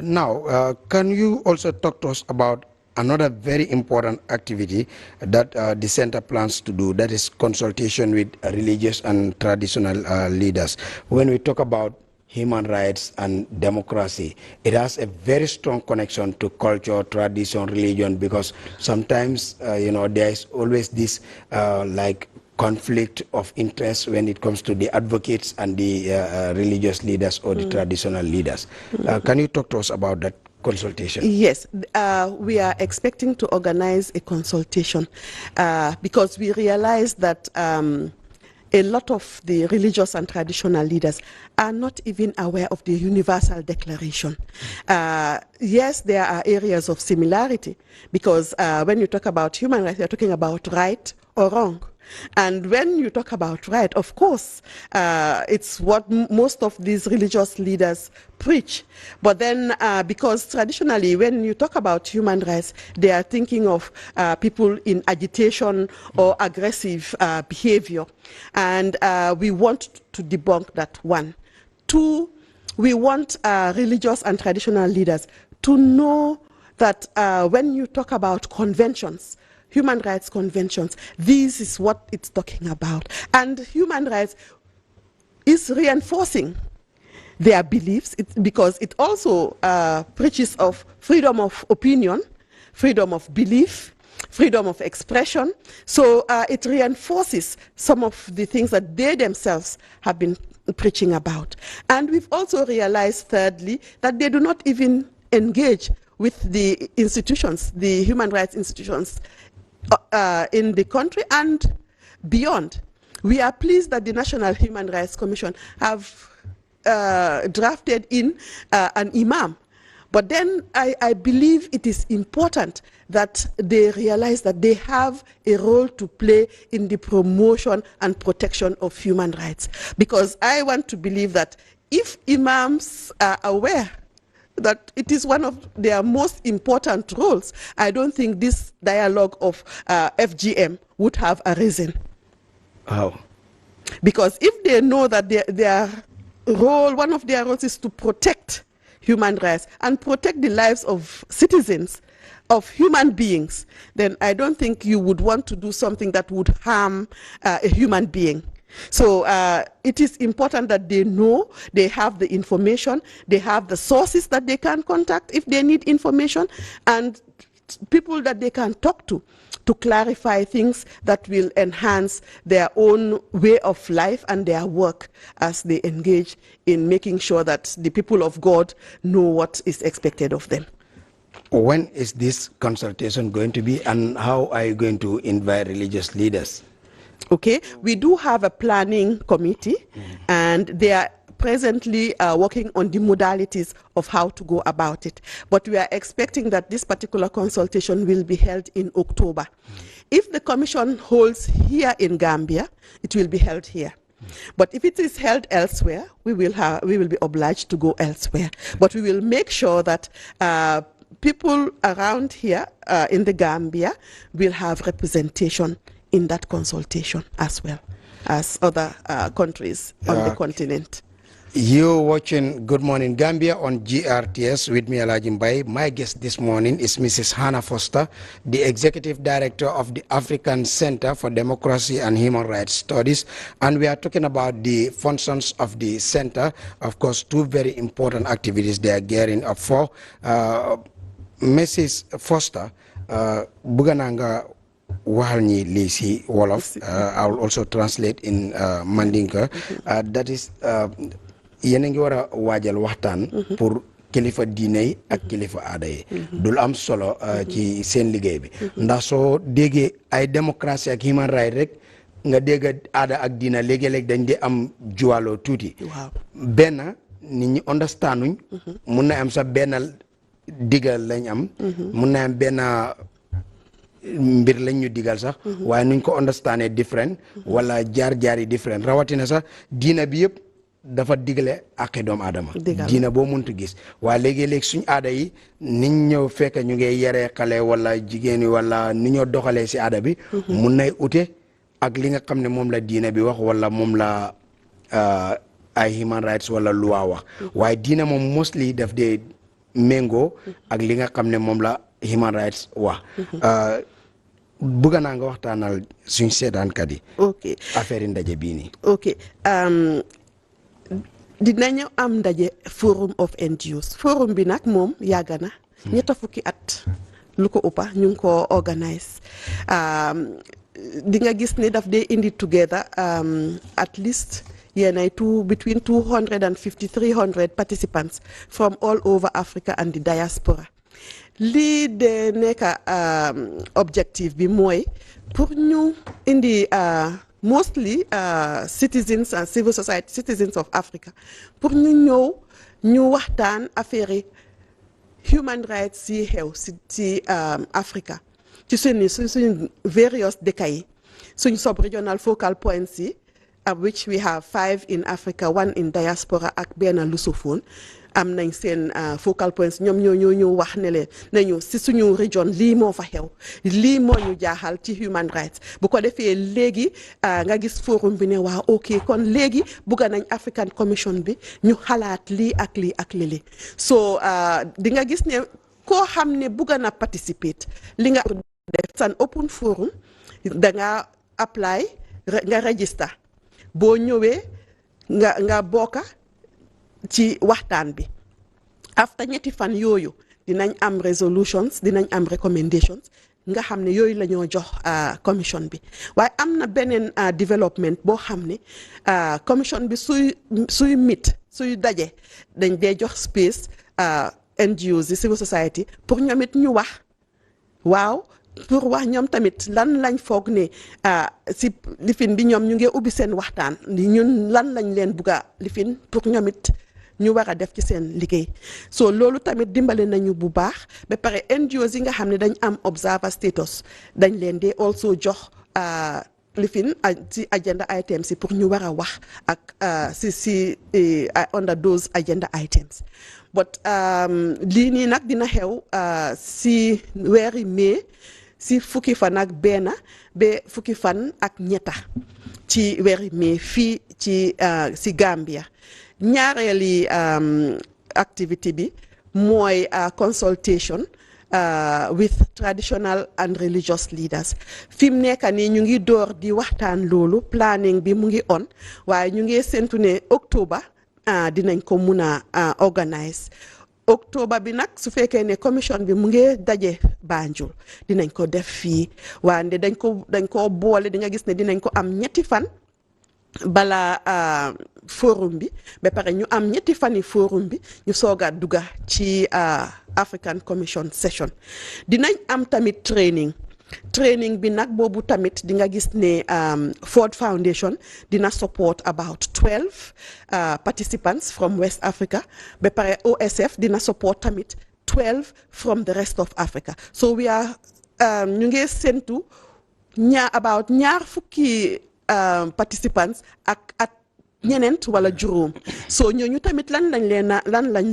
Now, can you also talk to us about another very important activity that the center plans to do, that is consultation with religious and traditional leaders? When we talk about human rights and democracy, it has a very strong connection to culture, tradition, religion, because sometimes you know, there is always this like conflict of interest when it comes to the advocates and the religious leaders or the traditional leaders. Can you talk to us about that consultation? Yes, we are expecting to organize a consultation because we realize that a lot of the religious and traditional leaders are not even aware of the Universal Declaration. Yes, there are areas of similarity, because when you talk about human rights, you're talking about right or wrong. And when you talk about right, of course, it's what most of these religious leaders preach. But then, because traditionally, when you talk about human rights, they are thinking of people in agitation or aggressive behavior. And we want to debunk that, one. Two, we want religious and traditional leaders to know that when you talk about conventions, human rights conventions, this is what it's talking about. And human rights is reinforcing their beliefs because it also preaches of freedom of opinion, freedom of belief, freedom of expression. So it reinforces some of the things that they themselves have been preaching about. And we've also realized, thirdly, that they do not even engage with the institutions, the human rights institutions in the country and beyond. We are pleased that the National Human Rights Commission have drafted in an imam. But then I believe it is important that they realize that they have a role to play in the promotion and protection of human rights. Because I want to believe that if imams are aware that it is one of their most important roles, I don't think this dialogue of FGM would have arisen. Oh. Because if they know that their role, one of their roles is to protect human rights and protect the lives of citizens, of human beings, then I don't think you would want to do something that would harm a human being. So it is important that they know, they have the information, they have the sources that they can contact if they need information, and people that they can talk to clarify things that will enhance their own way of life and their work as they engage in making sure that the people of God know what is expected of them. When is this consultation going to be, and how are you going to invite religious leaders? Okay, we do have a planning committee, and they are presently working on the modalities of how to go about it. But we are expecting that this particular consultation will be held in October. If the commission holds here in Gambia, it will be held here. But if it is held elsewhere, we will be obliged to go elsewhere. But we will make sure that people around here in the Gambia will have representation in that consultation as well as other countries on the continent. You're watching Good Morning Gambia on GRTS with me, Alhaji Mbai. My guest this morning is Mrs. Hannah Forster, the Executive Director of the African Center for Democracy and Human Rights Studies. And we are talking about the functions of the center. Of course, two very important activities they are gearing up for. Mrs. Forster, Bugananga Wahalni Lisi Wolof, I will also translate in Mandinka. That is, yéen a ngi war a waajal waxtaan pour kilifa diine yi ak kilifa aada yi dul am solo ci seen liggéey bi ndax soo déggee ay démocratie ak human right rek nga dégg aada ak diina léegi-léeg dañ di am juwaloo tuuti benn nit ñi understanduñ mun na am sa benn digal lañ am mun na am benn mbir lañ ñu digal sax waaye nuñ ko understandé different wala jaar-jaar yi different rawatina sax diina bi yëpp dafa digle ak doomu aadama diina boo muntu gis waaye léegi-léeg suñ aada yi niñ ñëw fekk ñu ngi yaree xale wala jigéen yi wala ni ñoo doxalee si aada bi mun nay ute ak li nga xam ne moom la diina bi wax wala moom la ay human rights wala loi wax waaye diina moom mostly daf dee méngoo ak li nga xam ne moom la human rights wax bëgg naa nga waxtaanal suñ seetaankat yi affaire yi ndaje bii nii dinañu am ndaje forum of NGOs forum bi nag moom yàgg na ñetta fukki at lu ko ëppa ñu ngi ko organise di nga gis ne daf dee indi together at least yeenay between 250 300 participants from all over Africa and the diaspora lii de nekk objective bi mooy pour ñu indi mostly citizens and civil society citizens of Africa pour ñu ñëw ñu waxtaan affaire human rights yi xew ci Africa ci suñ various dëkk yi suñ sub-regional focal points yi of which we have 5 in Africa 1 in diaspora ak benn lusophone am nañ seen focal points ñoom ñoo wax ne leen nañu si suñu région lii moo fa xew lii moo ñu jaaxal ci human rights bu ko defee léegi nga gis forum bi ne waa ok kon léegi bugga nañ African Commission bi ñu xalaat lii ak lii ak lii so di nga gis ne koo xam ne bugga na participate li nga def an open forum da nga apply nga register boo ñëwee nga bokka ci waxtaan bi after ñetti fan yooyu dinañ am resolutions dinañ am recommendations nga xam ne yooyu la ñoo jox commission bi waaye am na beneen development boo xam ne commission bi suy daje dañ dee jox space NGOs yi civil society pour ñoom it ñu wax waaw pour wax ñoom tamit lan lañ foog ne si lifin bi ñoom ñu ngi ubbi seen waxtaan ñun lan lañ leen bugga lifin pour ñoom it ñu war a def ci seen liggéey so loolu tamit dimbale nañu bu baax ba pare NGOs yi nga xam ne dañ am observer status dañ leen dee also jox lifin ci agenda items si pour ñu war a wax ak si under those agenda items but lii nii nag dina xew si weeri mai si fukki fan ak benn ba fukki fan ak ñetta ci weeri mai fii ci si Gambia ñaareeli activity bi mooy consultation with traditional and religious leaders fi mu nekk nii ñu ngi door di waxtaan loolu planning bi mu ngi on waaye ñu ngi séntu ne octobre dinañ ko mun a organise octobre bi nag su fekkee ne commission bi mu ngi daje Banjul dinañ ko def fii wante dañ ko boole di nga gis ne dinañ ko am ñetti fan bala forum bi ba pare ñu am ñetti fani forum bi ñu sooga dugga ci African Commission session dinañ am tamit training bi nag boobu tamit di nga gis ne Ford Foundation dina support about 12 participants from West Africa ba pare OSF dina support tamit 12 from the rest of Africa so we are ñu ngi séntu about ñaar fukki participants ak ñeneent wala juróom so ñooñu tamit lan lañ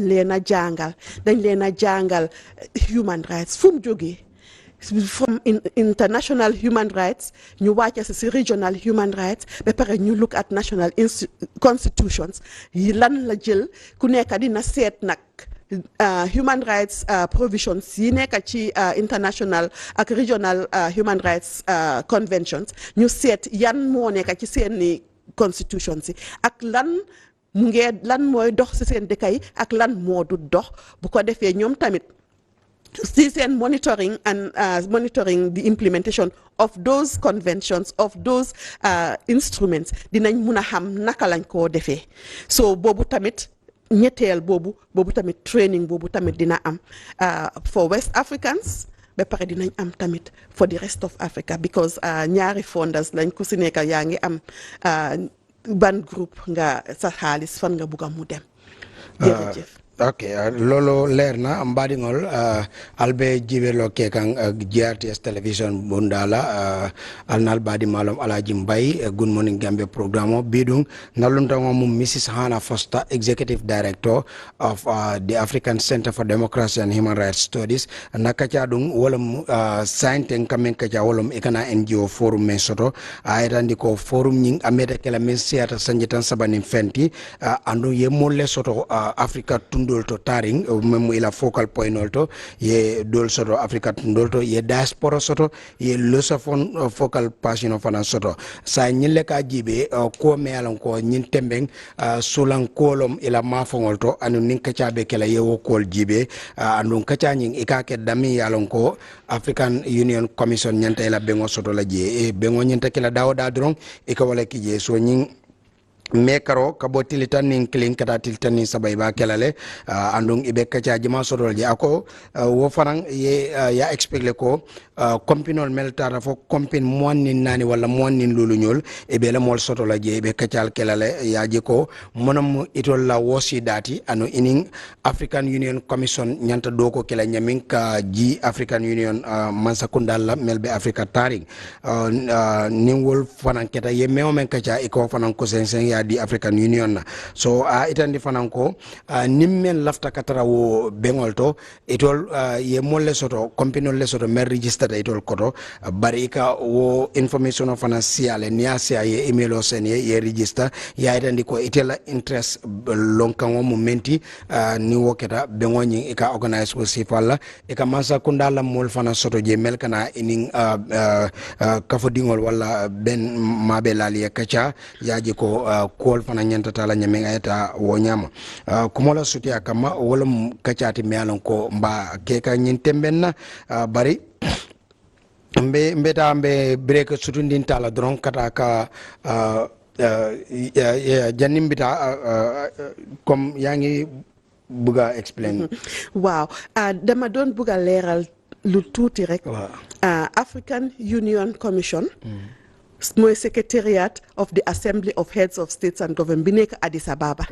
leen a jàngal dañ leen a jàngal human rights fu mu jógee from international human rights ñu wàcce si regional human rights ba pare ñu look at national constitutions yi lan la jël ku nekk dina seet nag human rights provisions yi nekk ci international ak regional human rights conventions ñu seet yan moo nekk ci seeni constitution si ak lan mooy dox ci seen dëkk yi ak lan moo du dox bu ko defee ñoom tamit si seen monitoring and monitoring the implementation of those conventions of those instruments dinañ mun a xam naka lañ koo defee so boobu tamit ñetteel boobu tamit training boobu tamit dina am for West Africans ba pare dinañ am tamit for the rest of Africa because ñaari funders lañ ku si nekk yaa ngi am ban groupe nga sa xaalis fan nga bugg a mu dem jërëjëf ok lolo leer na mbaɗigol albe jiɓelo ke kan GRTS télévision bundala alnal baɗi malom alaji mbay good morning Gambia programme o biɗum nalluntago mum Mrs Hannah Forster Executive Director of the African Center for Democracy and Human Rights Studies nakaca ɗum wolom sainten kamen kaca wolom ekana NGO forum men soto ayitandi ko forum ñing ameta kela men siyata sanji tan sabanin fenti andu ye molle soto Africa dol to taring memo ila focal point olto ye dol soto Africa tundol to ye diaspora soto ye losofon focal passion of an soto sa nyille ka jibe ko me alon ko nyin tembeng sulan kolom ila mafongol to anu nin kacabe kala ye wo kol jibe andun kaca nyin ikake dami alon ko African Union Commission nyanta ila bengo soto la je e bengo nyanta kala dawda dron e ka wala kije so nyin mekaro kabo tilitan nin kilin kata tilitan nin sabay ba kelale andung ibe kaca jama sodol je ako wo farang ye ya explique ko kompinol meltara fo kompin moannin nani wala moannin lulu ñol ibe la mol soto la je ibe kacal kelale ya je ko monam itol la wosi dati anu inin African Union Commission nyanta doko kela nyamin ka ji African Union mansakundal la melbe Africa taring ningol fanan keta ye mewo men kaca iko fanan ko sen ya di African Union na so itandi fanan ko nimmen lafta katara wo bengol to itol ye molle soto kompinol le soto mer register itol koto bari ka wo information of financial ni asia ye email o sen ye register ya itandi ko itela interest lonkan wo momenti ni wo keta bengoni ka organize wo sifalla e ka masa kundala mol fana soto je mel kana inin kafodingol wala ben mabelali kacha yaji ko kol fana nyanta tala nyamenga eta wo nyama kumola suti akama wolum kachati mealon ko mba keka nyintembenna bari mbe break sutundin tala dron kata ka janimbita comme yangi buga explain waaw dama don buga leral lu tuuti rek African Union Commission mooy secretariat of the Assembly of Heads of States and Government bi nekk Addis Ababa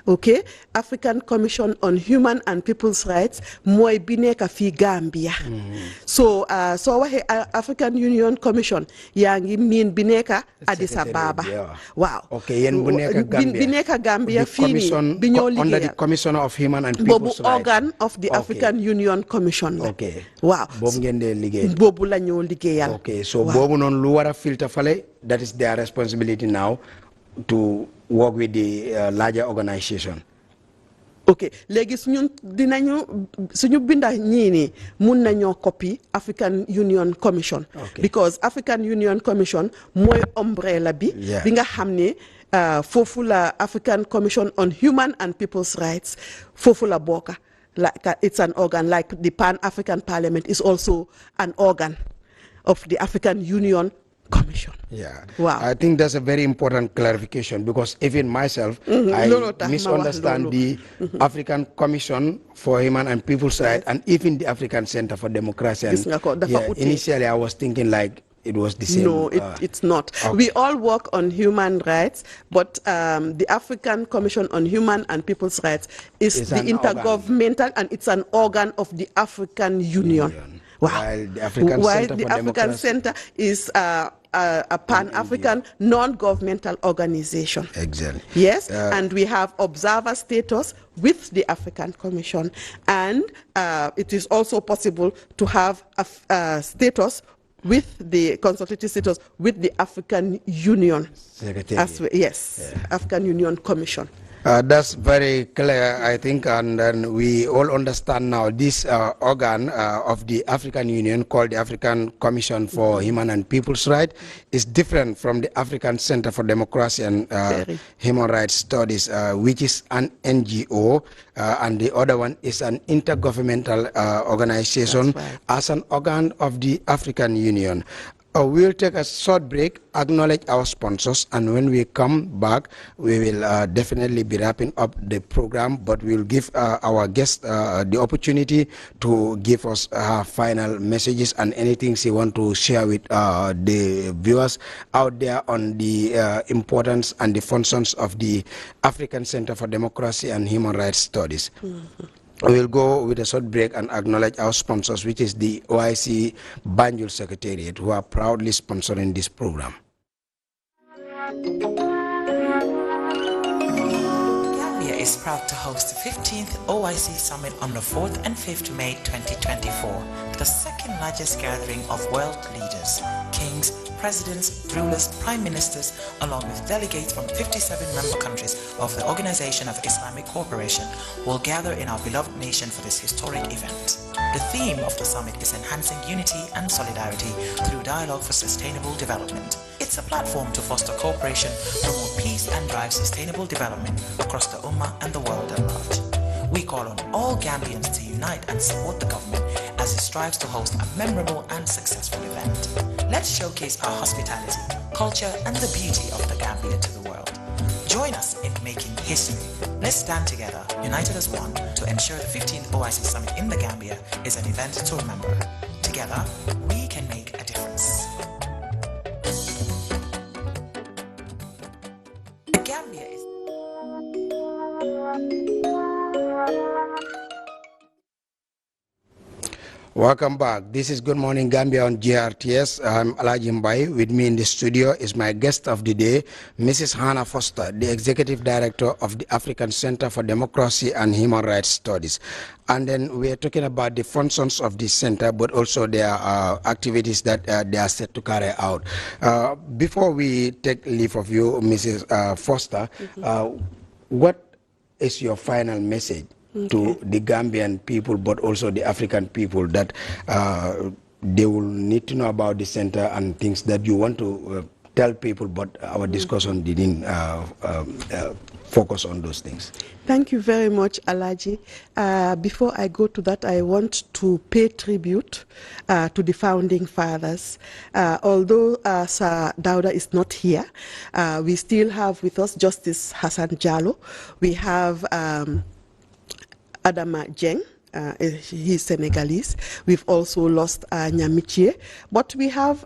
ok African Commission on Human and People's Rights mooy bi nekk fii Gambia so soo waxee African Union Commission yaa ngi miin bi nekk Addis Ababa waaw bi nekk Gambia fii nii bi ñoo liggéeyal under the Commission of Human and People's Rights boobu organ of the African Union Commission la waaw boobu ngeen dee liggéey boobu la ñoo liggéeyal ok so boobu noonu lu war a filter fale say that is their responsibility now to work with the larger organization. Okay, léegi suñu binda ñini mun nañoo copy African Union Commission. Because African Union Commission mooy umbrella bi bi nga xam ne foofu la African Commission on Human and People's Rights foofu la bokka. Like it's an organ, like the Pan-African Parliament is also an organ of the African Union Commission. Yeah. Wow. I think that's a very important clarification, because even myself, I misunderstand the African Commission for Human and People's Rights and even the African Center for Democracy. And initially, I was thinking like it was the same. No, it's not. Okay. We all work on human rights, but the African Commission on Human and People's Rights is the intergovernmental, and it's an organ of the African Union. Wow. While the African Center is a Pan-African non-governmental organization. Exactly. Yes, and we have observer status with the African Commission, and it is also possible to have a status with the consultative status with the African Union. African Union Commission. That's very clear, I think, and then we all understand now this organ of the African Union called the African Commission for Human and People's Rights is different from the African Center for Democracy and Human Rights Studies, which is an NGO, and the other one is an intergovernmental organization as an organ of the African Union. We'll take a short break, acknowledge our sponsors, and when we come back, we will definitely be wrapping up the program, but we'll give our guest the opportunity to give us final messages and anything she want to share with the viewers out there on the importance and the functions of the African Center for Democracy and Human Rights Studies. We will go with a short break and acknowledge our sponsors, which is the OIC Banjul Secretariat, who are proudly sponsoring this program. Gambia is proud to host the 15th OIC Summit on the 4th and 5th May 2024, the second largest gathering of world leaders, kings, presidents, rulers, prime ministers, along with delegates from 57 member countries of the Organization of Islamic Cooperation will gather in our beloved nation for this historic event. The theme of the summit is enhancing unity and solidarity through dialogue for sustainable development. It's a platform to foster cooperation, promote peace and drive sustainable development across the Ummah and the world at large. We call on all Gambians to unite and support the government as it strives to host a memorable and successful event. Let's showcase our hospitality, culture, and the beauty of the Gambia to the world. Join us in making history. Let's stand together, united as one, to ensure the 15th OIC Summit in the Gambia is an event to remember. Together, we can make a difference. The Gambia is... Welcome back. This is Good Morning Gambia on GRTS. I'm Alaji Mbai. With me in the studio is my guest of the day, Mrs. Hannah Forster, the Executive Director of the African Center for Democracy and Human Rights Studies. And then we are talking about the functions of this center, but also their activities that they are set to carry out. Before we take leave of you, Mrs. Forster, what is your final message to the Gambian people, but also the African people, that they will need to know about the center and things that you want to tell people, but our discussion didn't focus on those things? Thank you very much, Alaji. Before I go to that, I want to pay tribute to the founding fathers. Although Sir Dauda is not here, we still have with us Justice Hassan Jallow. We have Adama Jeng, he's Senegalese. We've also lost Nyamichie, but we have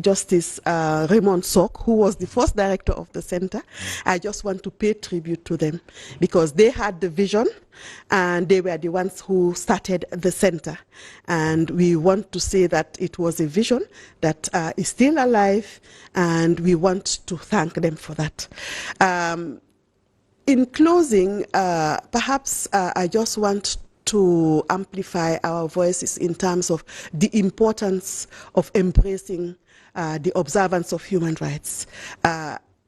Justice Raymond Sok, who was the first director of the center. I just want to pay tribute to them because they had the vision and they were the ones who started the center. And we want to say that it was a vision that is still alive, and we want to thank them for that. In closing, perhaps I just want to amplify our voices in terms of the importance of embracing the observance of human rights.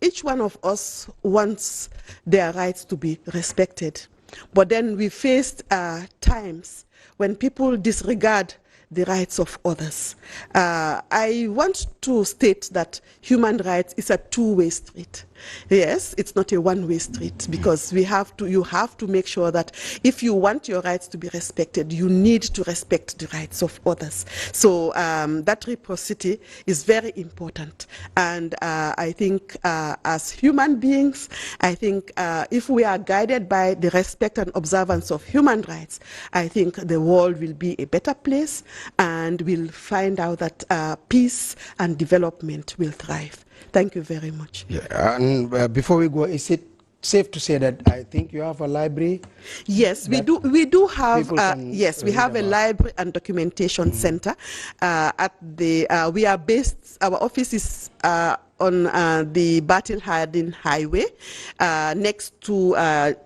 Each one of us wants their rights to be respected, but then we faced times when people disregard the rights of others. I want to state that human rights is a two-way street. Yes, it's not a one-way street, because you have to make sure that if you want your rights to be respected, you need to respect the rights of others. So that reciprocity is very important. And I think as human beings, I think if we are guided by the respect and observance of human rights, I think the world will be a better place, and we'll find out that peace and development will thrive. Thank you very much. Yeah, and before we go, is it safe to say that I think you have a library? Yes, we do. We do have. Yes, we have a library and documentation center at the. We are based. Our office is on the Battle Hardin Highway, next to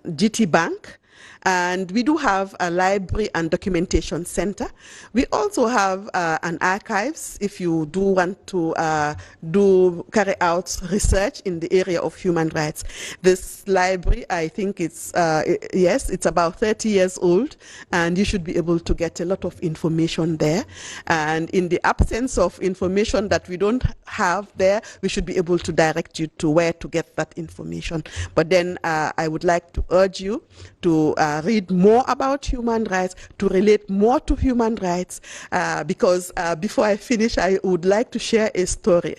GT Bank. And we do have a library and documentation center. We also have an archives if you do want to carry out research in the area of human rights. This library, I think it's, yes, it's about 30 years old, and you should be able to get a lot of information there. And in the absence of information that we don't have there, we should be able to direct you to where to get that information. But then I would like to urge you to read more about human rights, to relate more to human rights, because before I finish, I would like to share a story.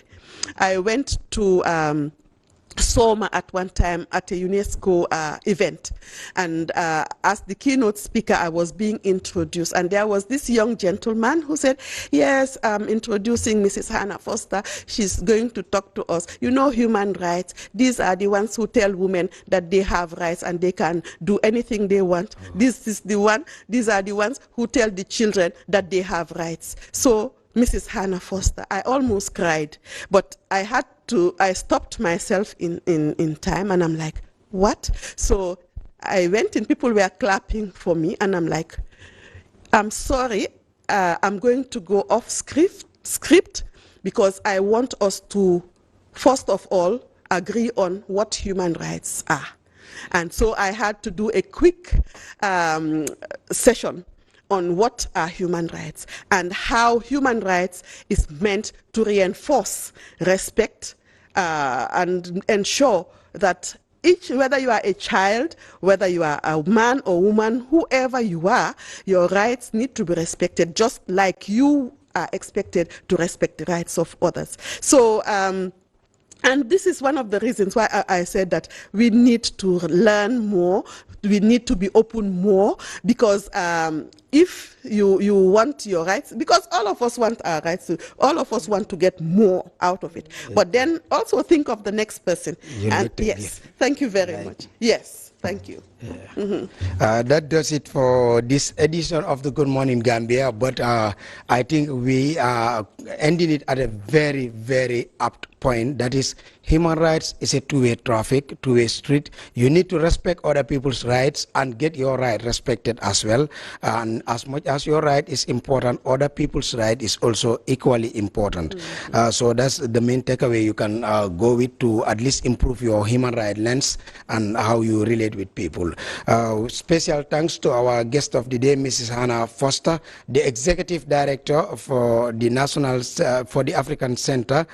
I went to Soma at one time at a UNESCO event, and as the keynote speaker, I was being introduced, and there was this young gentleman who said, yes, I'm introducing Mrs. Hannah Forster. She's going to talk to us. You know, human rights, these are the ones who tell women that they have rights and they can do anything they want. These are the ones who tell the children that they have rights. So Mrs. Hannah Forster, I almost cried, but I stopped myself in time, and I'm like, what? So I went in, people were clapping for me, and I'm like, I'm sorry, I'm going to go off script because I want us to, first of all, agree on what human rights are. And so I had to do a quick session on what are human rights and how human rights is meant to reinforce respect and ensure that whether you are a child, whether you are a man or woman, whoever you are, your rights need to be respected just like you are expected to respect the rights of others. So, and this is one of the reasons why I said that we need to learn more, we need to be open more, because if you want your rights, because all of us want our rights, all of us want to get more out of it. But then also think of the next person. And yes, thank you very much. Yes, thank you. Yeah. That does it for this edition of the Good Morning Gambia, but I think we are ending it at a very, very apt point. That is, human rights is a two-way traffic, two-way street. You need to respect other people's rights and get your right respected as well. And as much as your right is important, other people's right is also equally important. So that's the main takeaway you can go with to at least improve your human right lens and how you relate with people. Special thanks to our guest of the day, Mrs. Hannah Forster, the Executive Director for the African Center.